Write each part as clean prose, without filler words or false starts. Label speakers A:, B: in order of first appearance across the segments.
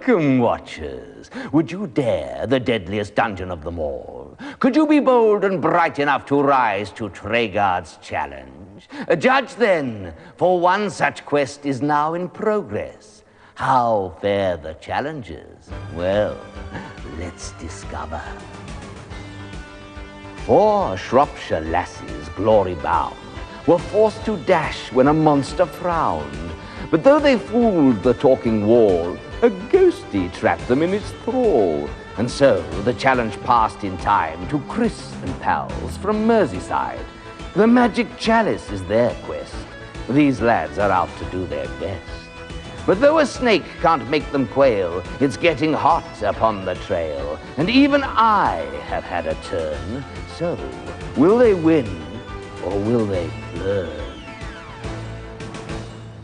A: Welcome, watchers. Would you dare the deadliest dungeon of them all? Could you be bold and bright enough to rise to Treguard's challenge? Judge then, for one such quest is now in progress. How fare the challengers? Well, let's discover. 4 Shropshire lasses, glory bound, were forced to dash when a monster frowned. But though they fooled the talking wall, a ghostie trapped them in its thrall. And so the challenge passed in time to Chris and pals from Merseyside. The magic chalice is their quest. These lads are out to do their best. But though a snake can't make them quail, it's getting hot upon the trail. And even I have had a turn. So, will they win or will they learn?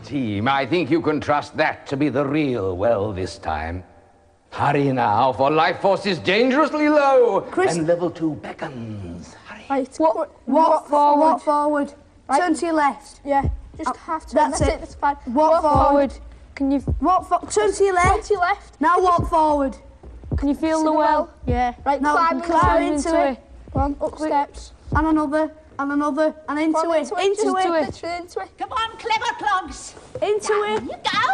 A: Team, I think you can trust that to be the real well this time. Hurry now, for life force is dangerously low.
B: Chris,
A: and level 2 beckons. Hurry.
B: Right. Walk forward. Walk forward. Right. Turn to your left.
C: Yeah. Just have to.
B: That's it.
C: That's fine.
B: Walk forward.
C: Can you
B: turn to your left?
C: Turn to your left.
B: Now walk forward.
C: Can you feel the well?
B: Yeah.
C: Right.
B: Now climb
C: into it. Go on, up steps.
B: And another. And another. And into it. Into it.
D: Come on, clever clogs.
B: Into it.
D: You go.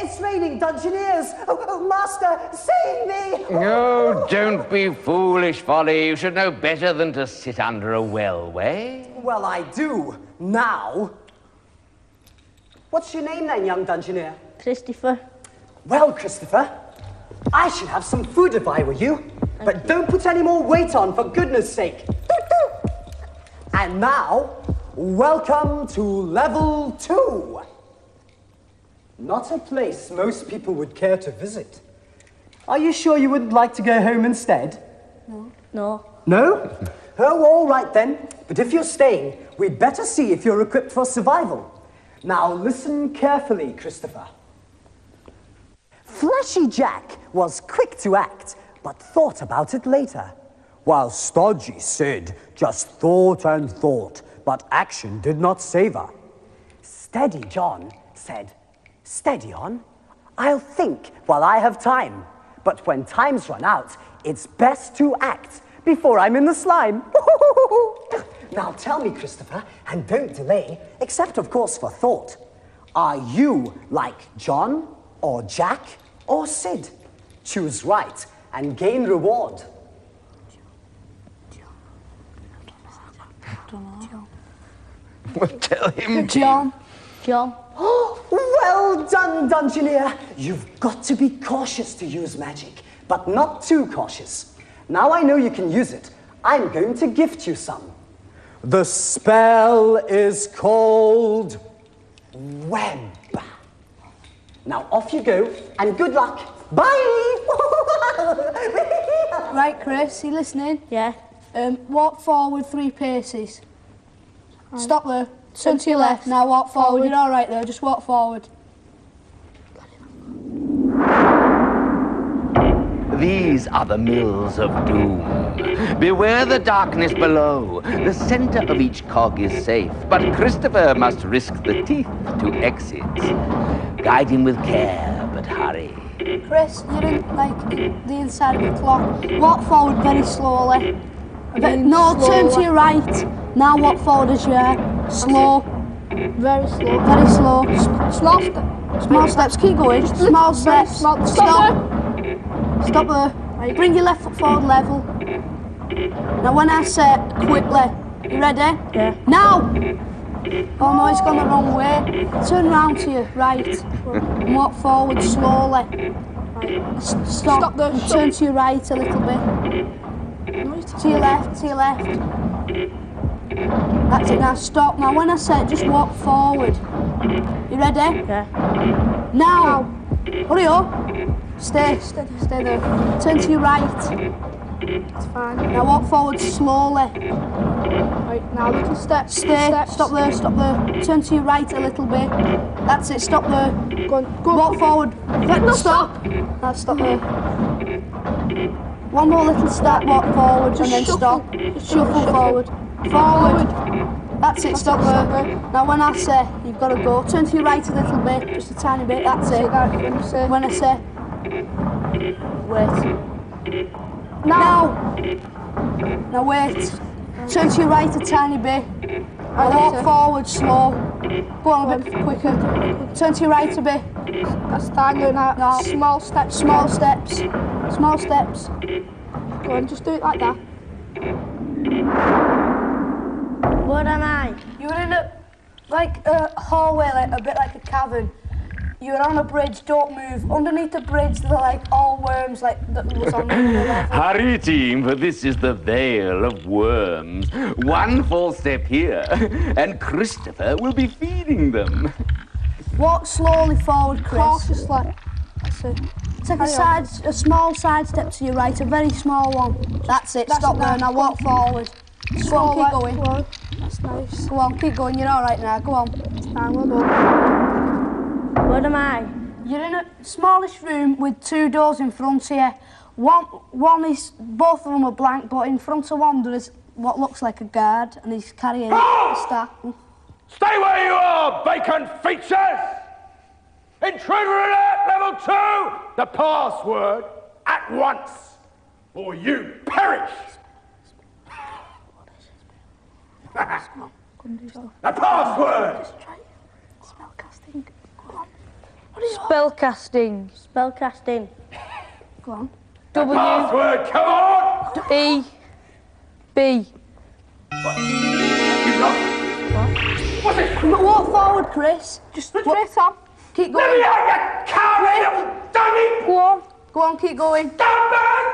E: It's raining dungeoneers. Oh, master, save me.
A: Oh, don't be foolish, Folly. You should know better than to sit under a well-way.
E: Well, I do. Now. What's your name then, young dungeoneer?
B: Christopher.
E: Well, Christopher, I should have some food if I were you. But don't put any more weight on, for goodness sake. And now, welcome to level 2. Not a place most people would care to visit. Are you sure you wouldn't like to go home instead?
B: No.
E: No? Oh, all right then. But if you're staying, we'd better see if you're equipped for survival. Now listen carefully, Christopher. Fleshy Jack was quick to act, but thought about it later. While Stodgy Sid just thought and thought, but action did not savour. Steady John said, "Steady on, I'll think while I have time. But when time's run out, it's best to act before I'm in the slime." Now tell me, Christopher, and don't delay, except of course for thought. Are you like John, or Jack, or Sid? Choose right and gain reward.
A: Tell him,
B: John.
E: Well done, Dungeoneer. You've got to be cautious to use magic, but not too cautious. Now I know you can use it, I'm going to gift you some. The spell is called Web. Now off you go, and good luck. Bye!
B: Right, Chris, you listening?
C: Yeah.
B: Walk forward 3 paces. Right. Stop there. Turn to your left. Now walk forward. You're all right there. Just walk forward.
A: These are the mills of doom. Beware the darkness below. The center of each cog is safe, but Christopher must risk the teeth to exit. Guide him with care, but hurry.
B: Chris, you're in, the inside of the clock. Walk forward very slowly. Turn to your right. Now walk forward as you are. Slow.
C: Very slow.
B: Very slow. Small steps. Keep going. Small steps. Stop. Stop there. Right. Bring your left foot forward level. Now when I say quickly, you ready?
C: Yeah.
B: Now! Oh no, it's gone the wrong way. Turn round to your right. And walk forward slowly. Right. Stop there. And turn to your right a little bit. To your left, That's it, now stop. Now when I say it, just walk forward. You ready?
C: Yeah.
B: Now! Hurry up. Stay there. Turn to your right.
C: It's fine.
B: Now walk forward slowly.
C: Right, now little steps.
B: Stop there. Turn to your right a little bit. That's it, stop there.
C: Go
B: walk forward. Stop. Now stop there. One more little step, walk forward, and then stop. Shuffle forward. That's it, stop there. Now when I say you've got to go, turn to your right a little bit, just a tiny bit, that's it. When I say, wait. Now wait. Turn to your right a tiny bit. Now walk forward slow. Go on a bit quicker. Turn to your right a bit.
C: That's fine, doing that.
B: No.
C: Small steps.
B: Small steps. Small steps.
C: Go on, just do it like that.
B: What am I? You're in a hallway, like a bit like a cavern. You're on a bridge, don't move. Underneath the bridge, they're like all worms, like that was on the level.
A: Hurry, team, for this is the Vale of Worms. One false step here, and Christopher will be feeding them.
B: Walk slowly forward, Chris.
C: Cautiously. That's it.
B: Take a small side step to your right, a very small one. That's it, stop there, now walk forward. Go on, keep going.
C: Slow. That's nice.
B: Go on, keep going, you're all right now, go on.
C: Fine, well done.
B: What am I? You're in a smallish room with two doors in front of you. One is, both of them are blank, but in front of one there is what looks like a guard, and he's carrying a staff.
F: Stay where you are, bacon features! Intruder alert, level 2! The password, at once, or you perish! The password!
B: Spellcasting.
G: Spellcasting. Spellcasting.
B: Go on.
F: The password, come on!
G: E. B.
F: You lost it. What's it?
B: Walk forward, Chris.
C: Just straight on.
B: Keep
F: Let
B: going.
F: me out, you coward little dummy!
B: Go on. Go on, keep going.
F: Dumbass!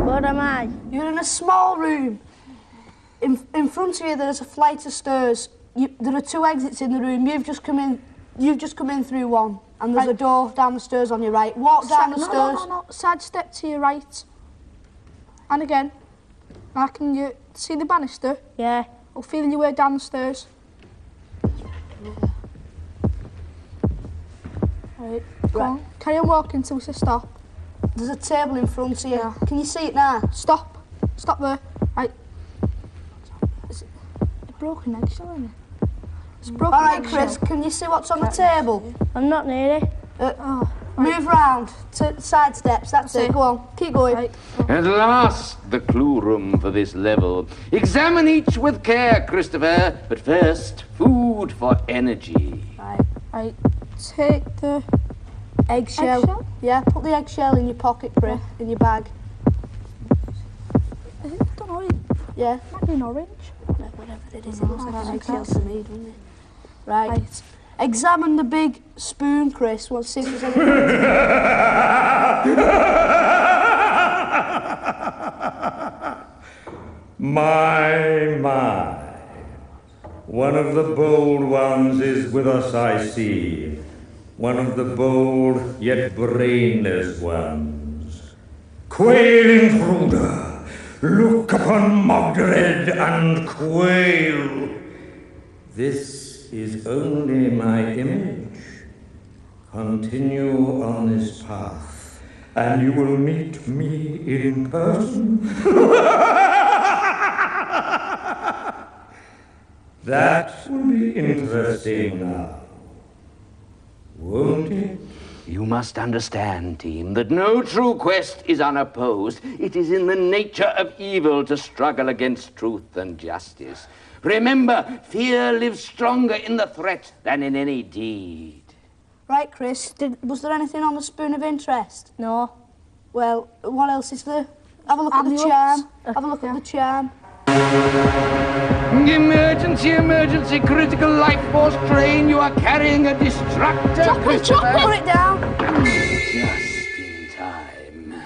B: What am I? You're in a small room. In front of you, there's a flight of stairs. There are two exits in the room. You've just come in through one, and there's a door down the stairs on your right. Walk down the stairs.
C: No. Side step to your right. And again. Now can you see the banister?
G: Yeah.
C: Or feel your way down the stairs. Right. Go on. Carry on walking till we say stop.
B: There's a table in front of you. Yeah. Can you see it now?
C: Stop. Stop there. Right. Is it a broken eggshell, isn't it? It's a broken
B: All right,
C: eggshell.
B: Chris, can you see what's on the table?
G: I'm not near it.
B: Move round to side steps, that's it. Go on, keep going. Right.
A: At last, the clue room for this level. Examine each with care, Christopher. But first, food for energy.
C: Right. Take the
B: eggshell. Yeah, put the eggshell in your pocket, Chris, in your bag.
C: I don't know.
B: Yeah.
C: Might be an orange.
B: Whatever it is, it looks like an eggshell to me, doesn't it? Right. Examine the big spoon, Chris. We'll see if there's anything.
H: My. One of the bold ones is with us, I see. One of the bold yet brainless ones. Quail intruder, look upon Mogdred and quail. This is only my image. Continue on this path, and you will meet me in person. That will be interesting now, won't it?
A: You must understand, team, that no true quest is unopposed. It is in the nature of evil to struggle against truth and justice. Remember, fear lives stronger in the threat than in any deed.
B: Right, Chris, was there anything on the spoon of interest?
G: No.
B: Well, what else is there? Have a look at the charm. Have a look at the charm.
A: Emergency, critical life force train. You are carrying a destructor.
B: Drop it! Put it down.
A: Just in time.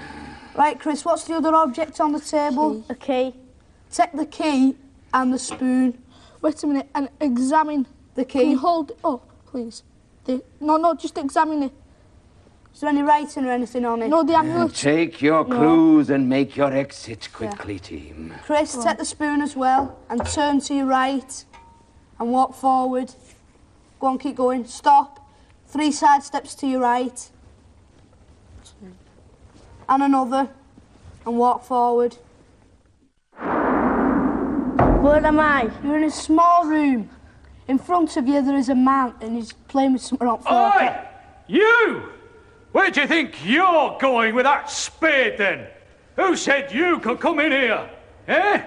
B: Right, Chris, what's the other object on the table?
G: A key.
B: Take the key and the spoon.
C: Wait a minute and examine
B: the key.
C: Can you hold it up, please? No, just examine it.
B: Is there any writing or anything on it?
C: No, the amulet.
A: Take your clues and make your exit quickly, team.
B: Chris, take the spoon as well and turn to your right and walk forward. Go on, keep going. Stop. 3 side steps to your right. And another. And walk forward.
G: Where am I?
B: You're in a small room. In front of you there is a man and he's playing with something on floor.
F: Oi! You! Where do you think you're going with that spade then? Who said you could come in here? Eh?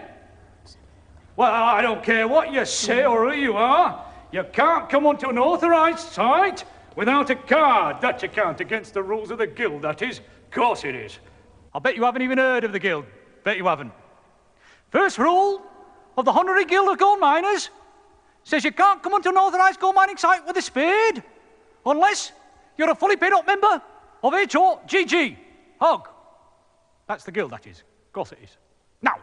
F: Well, I don't care what you say or who you are. You can't come onto an authorised site without a card. That you can't, against the rules of the guild, that is. Of course it is. I bet you haven't even heard of the guild. Bet you haven't. First rule of the Honorary Guild of Gold Miners says you can't come onto an authorised gold mining site with a spade unless you're a fully paid up member of HOGG. Hog. That's the guild, that is. Of course it is. Now,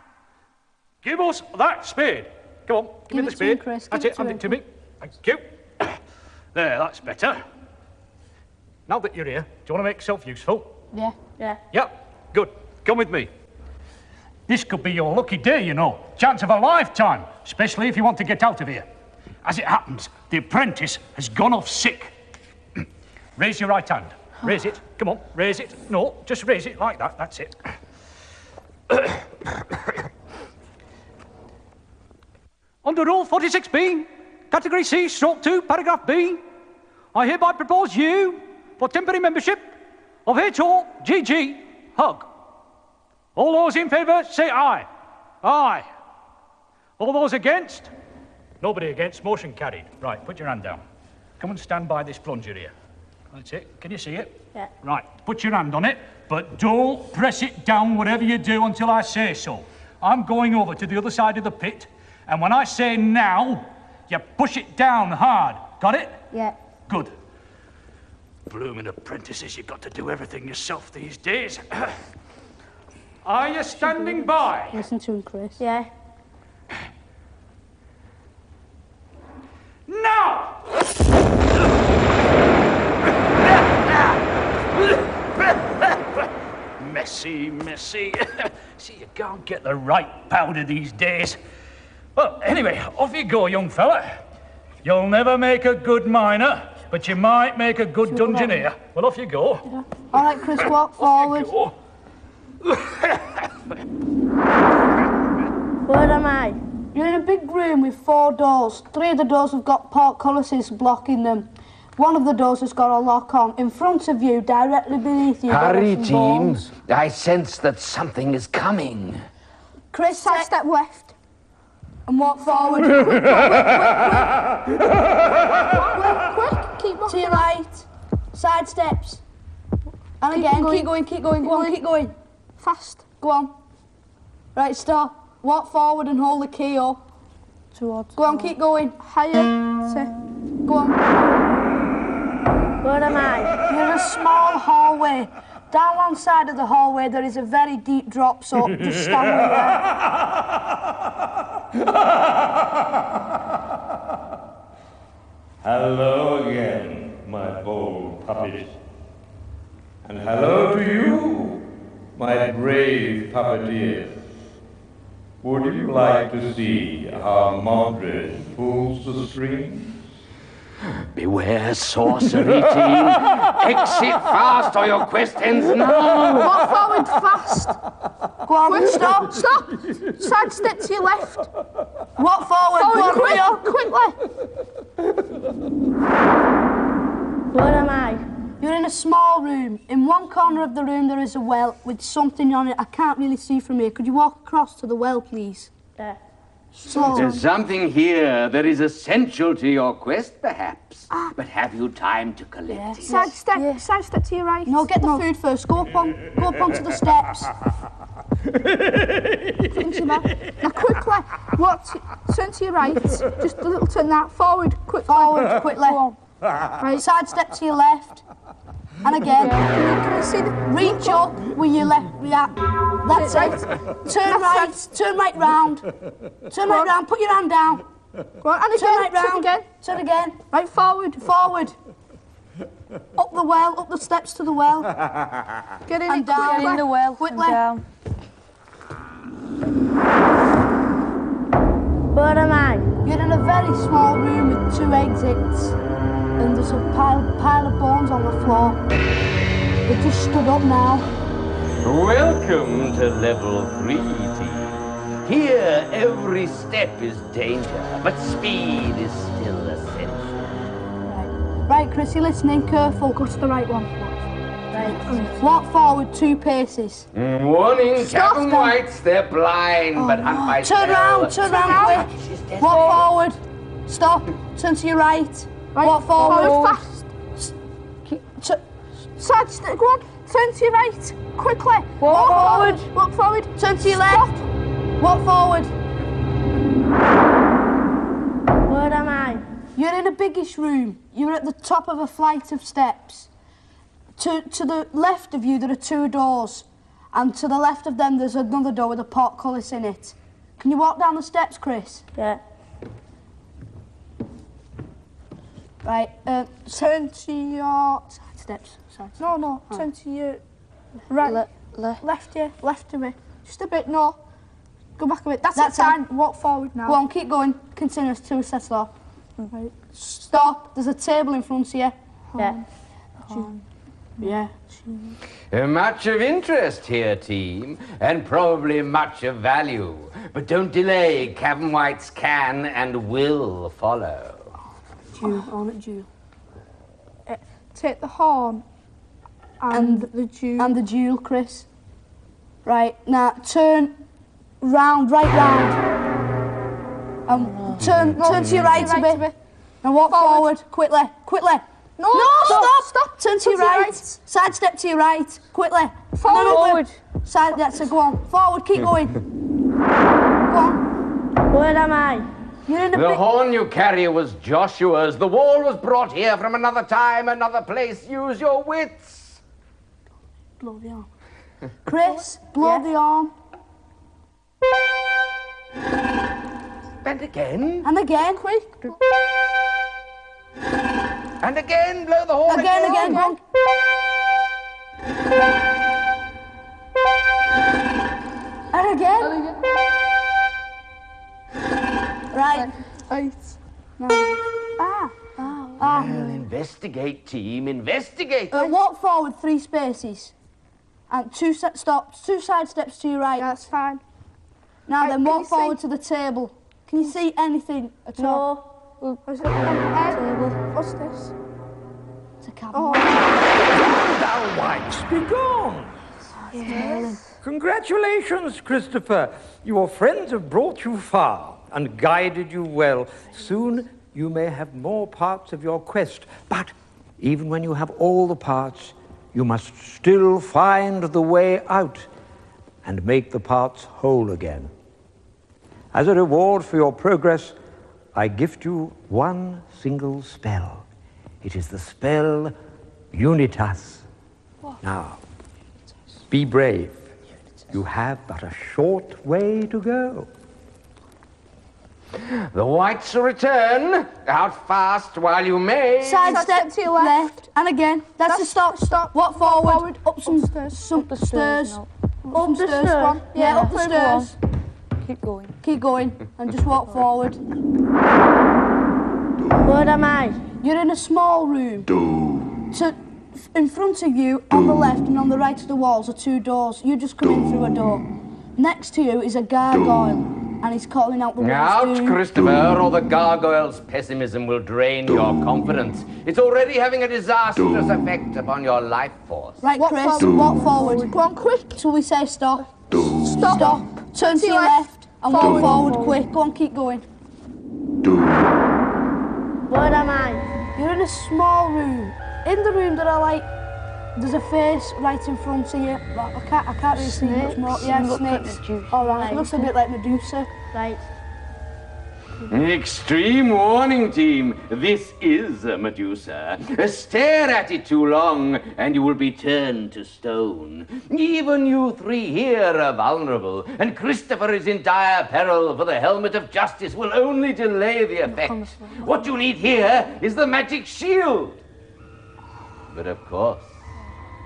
F: give us that spade. Come on, give me the spade.
B: Chris.
F: That's it, hand it to me. Thank you. There, that's better. Now that you're here, do you want to make yourself useful?
B: Yeah.
G: Yeah.
F: Yep, good. Come with me. This could be your lucky day, you know. Chance of a lifetime, especially if you want to get out of here. As it happens, the apprentice has gone off sick. Raise your right hand. Raise it. Come on, raise it. No, just raise it like that. That's it. Under Rule 46B, Category C, Stroke 2, Paragraph B, I hereby propose you for temporary membership of HOGG Hug. All those in favour, say aye. Aye. All those against? Nobody against. Motion carried. Right, put your hand down. Come and stand by this plunger here. That's it. Can you see it?
G: Yeah.
F: Right, put your hand on it, but don't press it down whatever you do until I say so. I'm going over to the other side of the pit, and when I say now, you push it down hard. Got it?
G: Yeah.
F: Good. Blooming apprentices, you've got to do everything yourself these days. Are you standing by?
B: Listen to him, Chris.
G: Yeah.
F: Now! Messy, messy. See, you can't get the right powder these days. Well, anyway, off you go, young fella. You'll never make a good miner, but you might make a good dungeoneer. Well, off you go.
B: Yeah. All right, Chris, walk forward.
F: Go.
G: Where am I?
B: You're in a big room with 4 doors. 3 of the doors have got portcullises blocking them. One of the doors has got a lock on. In front of you, directly beneath you,
A: Hurry,
B: there are some
A: team.
B: bones.
A: I sense that something is coming.
B: Chris, sidestep left and walk forward. Quick. Keep walking. To your right. Side steps. And again, keep going. Go on, keep going. Fast. Go on. Right, stop. Walk forward and hold the key up. Towards. Go on, keep going. Higher. Go on.
G: Where am I?
B: You're in a small hallway. Down one side of the hallway there is a very deep drop, so just stand where you are.
H: Hello again, my bold puppet. And hello to you, my brave puppeteers. Would you like to see how Mordred pulls the strings?
A: Beware, sorcery team. Exit fast or your quest ends now.
B: Walk forward fast. Go on, quick, stop. Side step to your left. Walk forward, quickly.
G: Where am I?
B: You're in a small room. In one corner of the room there is a well with something on it I can't really see from here. Could you walk across to the well, please?
G: There.
B: Slowly.
A: There's something here that is essential to your quest, perhaps. But have you time to collect it?
B: Side step to your right. No, get the food first. Go up onto the steps. Now quickly, turn to your right. Just a little turn that forward, quickly. Right, side step to your left. And again, reach up with your left. Yeah, that's it. Turn right round. Turn right round. Put your hand down. Go on, and turn right round. Turn again. Right forward. Up the well, up the steps to the well. Get in and down.
G: Get in the well.
B: Quickly.
G: And down. Where am I?
B: You're in a very small room with 2 exits, and there's a pile of bones on the floor. They just stood up now.
A: Welcome to level 3, team. Here, every step is danger, but speed is still essential.
B: Right, Chris, you're listening. Careful. Go to the right one. Right. Walk forward 2 paces.
A: Warning, Captain Whites, they're blind, but hunt by
B: Turn
A: smell.
B: round quick. Walk forward. Stop. Turn to your right. Walk forward. Fast. Side step. Go on. Turn to your right. Quickly. Walk forward. Walk forward. Turn to your left. Walk forward.
G: Where am I?
B: You're in a biggish room. You're at the top of a flight of steps. To the left of you, there are 2 doors. And to the left of them, there's another door with a portcullis in it. Can you walk down the steps, Chris?
G: Yeah.
B: Right, turn to your... Side steps. Sorry. No, turn to your... Right. Left, yeah. Left a bit. Just a bit, no. Go back a bit. That's fine. Walk forward now. Go on, keep going. Continuous 2 sets off. Right. Stop. There's a table in front of you.
G: Yeah.
B: Yeah.
A: Much of interest here, team, and probably much of value. But don't delay. Captain Whites can and will follow.
C: Jewel. Take the horn and the jewel.
B: And the jewel, Chris. Right, now turn round, right round. Turn to your right a bit. And walk forward. Quickly. No, stop. Turn to your right. Side step to your right. Quickly.
G: Forward.
B: Side, that's it, go on. Forward, keep going. Go on.
G: Where am I?
B: You're in a
A: The horn you carry was Joshua's. The wall was brought here from another time, another place. Use your wits.
B: Blow the arm. Chris, blow the arm.
A: And again.
B: And again. Quick.
A: And again, blow the horn.
B: Again. Go on. And again. Right.
C: 8. 9.
A: Well, investigate, team, investigate.
B: Walk forward 3 spaces. And 2 stops, 2 side steps to your right.
C: That's fine.
B: Now
C: Right,
B: then,
C: can
B: walk
C: you
B: forward
C: see-
B: to the table. Can you see anything at all?
C: What's this?
B: It's a cabin.
H: Thou Whites, be gone! Congratulations, Christopher. Your friends have brought you far and guided you well. Soon you may have more parts of your quest, but even when you have all the parts, you must still find the way out and make the parts whole again. As a reward for your progress, I gift you one single spell. It is the spell Unitas. Now, be brave. You have but a short way to go.
A: The Whites return. Out fast while you may.
B: Side step to your left. And again. That's a stop. Walk forward. Up some stairs. Up the stairs. Up the stairs. Go on. Yeah, up the stairs. Keep going. And just walk forward.
G: Where am I?
B: You're in a small room. In front of you, on the left and on the right of the walls, are 2 doors. You just come in through a door. Next to you is a gargoyle, and he's calling out the words.
A: Out, Christopher, or the gargoyle's pessimism will drain your confidence. It's already having a disastrous effect upon your life force.
B: Right, Chris, walk forward. Go on, quick, till we say stop. Stop. Turn to your left and walk forward quick. Go on, keep going.
G: Where am I?
B: You're in a small room. In the room there are there's a face right in front of you. I can't really see much more. Yeah, snakes. All right, it looks a bit like Medusa.
G: Right.
A: Extreme warning, team. This is a Medusa. Stare at it too long, and you will be turned to stone. Even you 3 here are vulnerable, and Christopher is in dire peril, for the helmet of justice will only delay the effect. What you need here is the magic shield. But of course,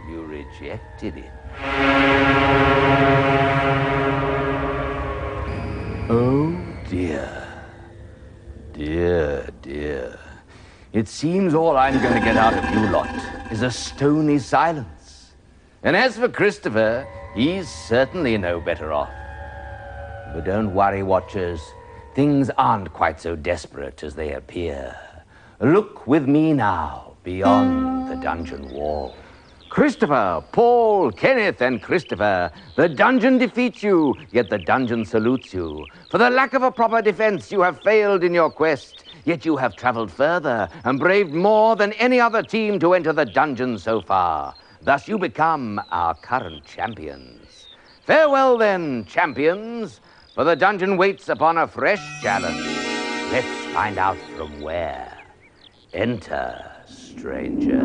A: you rejected it. Oh dear. Dear. It seems all I'm going to get out of you lot is a stony silence. And as for Christopher, he's certainly no better off. But don't worry, watchers. Things aren't quite so desperate as they appear. Look with me now beyond the dungeon wall. Christopher, Paul, Kenneth, and Christopher, the dungeon defeats you, yet the dungeon salutes you. For the lack of a proper defense, you have failed in your quest, yet you have traveled further and braved more than any other team to enter the dungeon so far. Thus you become our current champions. Farewell then, champions, for the dungeon waits upon a fresh challenge. Let's find out from where. Enter, stranger.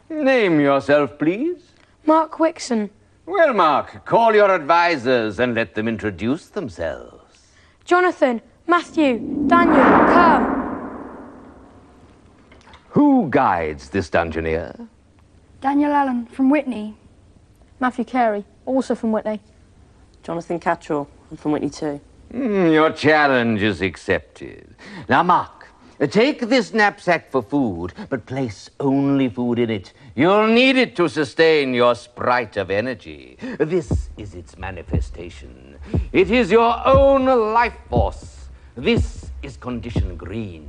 A: Name yourself, please.
G: Mark Wixon.
A: Well, Mark, call your advisors and let them introduce themselves.
G: Jonathan. Matthew. Daniel. Kerm.
A: Who guides this dungeoneer?
C: Daniel Allen from Whitney.
G: Matthew Carey, also from Whitney.
I: Jonathan Cattrall, I'm from Whitney too.
A: Your challenge is accepted. Now, Mark, take this knapsack for food, but place only food in it. You'll need it to sustain your sprite of energy. This is its manifestation. It is your own life force. This is condition green.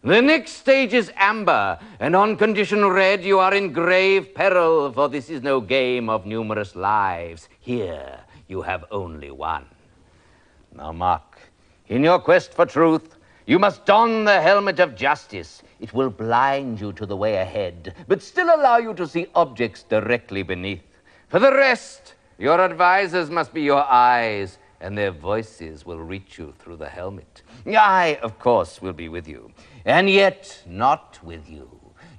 A: The next stage is amber, and on condition red you are in grave peril, for this is no game of numerous lives. Here you have only one. Now, Mark, in your quest for truth, you must don the helmet of justice. It will blind you to the way ahead, but still allow you to see objects directly beneath. For the rest, your advisors must be your eyes, and their voices will reach you through the helmet. I, of course, will be with you, and yet not with you.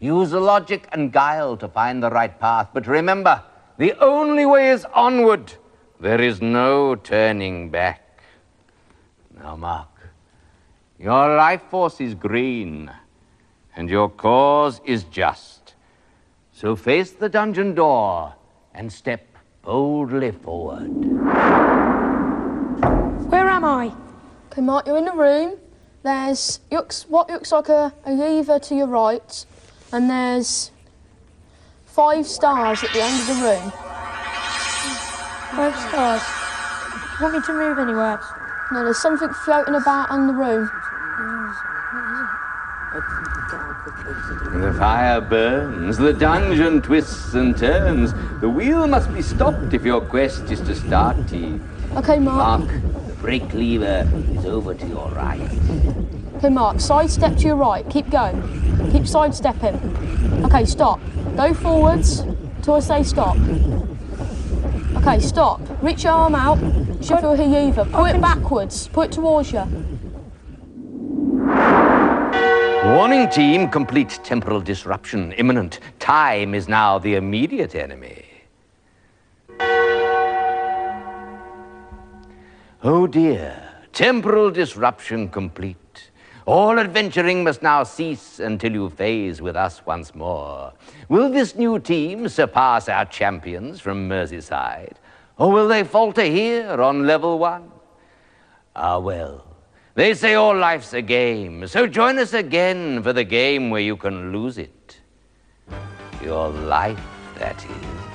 A: Use logic and guile to find the right path, but remember, the only way is onward. There is no turning back. Now, Mark, your life force is green, and your cause is just. So face the dungeon door and step boldly forward.
G: Where am I?
C: Okay, Mark, you're in the room. There's what looks like a lever to your right, and there's 5 stars at the end of the room.
G: 5 stars. You want me to move anywhere?
C: No, there's something floating about in the room.
A: The fire burns, the dungeon twists and turns. The wheel must be stopped if your quest is to start, T.
C: Okay, Mark.
A: Mark, the brake lever is over to your right.
C: Okay, Mark, sidestep to your right. Keep going. Keep sidestepping. Okay, stop. Go forwards till I say stop. Okay, stop. Reach your arm out. Shift your lever. Pull it backwards. Pull it towards you.
A: Warning team, complete temporal disruption imminent. Time is now the immediate enemy. Oh dear, temporal disruption complete. All adventuring must now cease until you phase with us once more. Will this new team surpass our champions from Merseyside? Or will they falter here on level 1? Ah, well, they say all life's a game, so join us again for the game where you can lose it. Your life, that is.